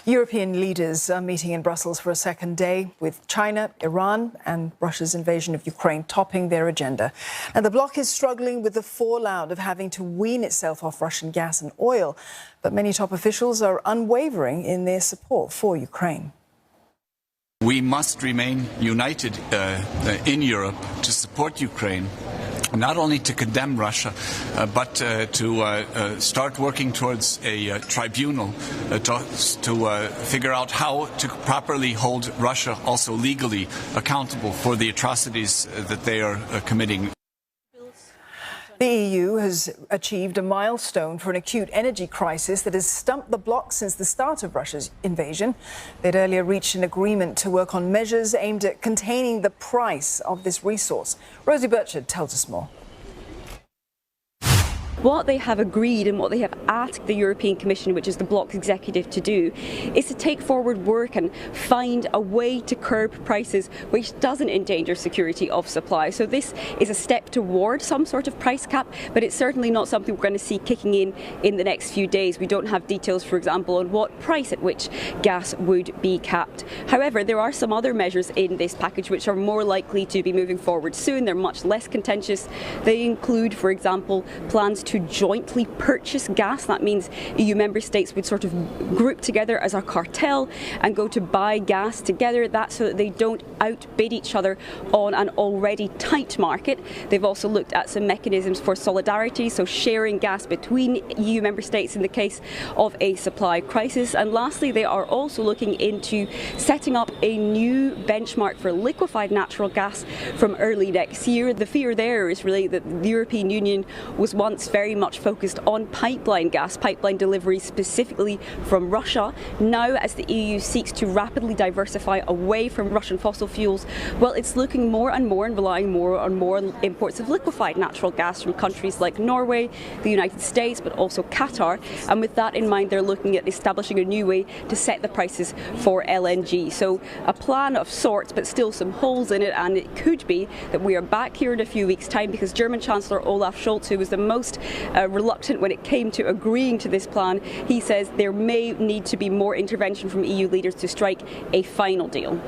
European leaders are meeting in Brussels for a second day, with China, Iran and Russia's invasion of Ukraine topping their agenda. And the bloc is struggling with the fallout of having to wean itself off Russian gas and oil. But many top officials are unwavering in their support for Ukraine. We must remain united in Europe to support Ukraine, not only to condemn Russia, but to start working towards a tribunal to figure out how to properly hold Russia also legally accountable for the atrocities that they are committing. The EU has achieved a milestone for an acute energy crisis that has stumped the bloc since the start of Russia's invasion. They'd earlier reached an agreement to work on measures aimed at containing the price of this resource. Rosie Burchard tells us more. What they have agreed and what they have asked the European Commission, which is the bloc's executive, to do is to take forward work and find a way to curb prices which doesn't endanger security of supply. So this is a step toward some sort of price cap, but it's certainly not something we're going to see kicking in the next few days. We don't have details, for example, on what price at which gas would be capped. However, there are some other measures in this package which are more likely to be moving forward soon. They're much less contentious. They include, for example, plans to jointly purchase gas. That means EU member states would sort of group together as a cartel and go to buy gas together. That's so that they don't outbid each other on an already tight market. They've also looked at some mechanisms for solidarity, so sharing gas between EU member states in the case of a supply crisis. And lastly, they are also looking into setting up a new benchmark for liquefied natural gas from early next year. The fear there is really that the European Union was once very much focused on pipeline gas, pipeline delivery specifically from Russia. Now, as the EU seeks to rapidly diversify away from Russian fossil fuels, well, it's looking more and relying more on imports of liquefied natural gas from countries like Norway, the United States, but also Qatar. And with that in mind, they're looking at establishing a new way to set the prices for LNG. So a plan of sorts, but still some holes in it, and it could be that we are back here in a few weeks' time, because German Chancellor Olaf Scholz, who was the most reluctant when it came to agreeing to this plan, he says there may need to be more intervention from EU leaders to strike a final deal.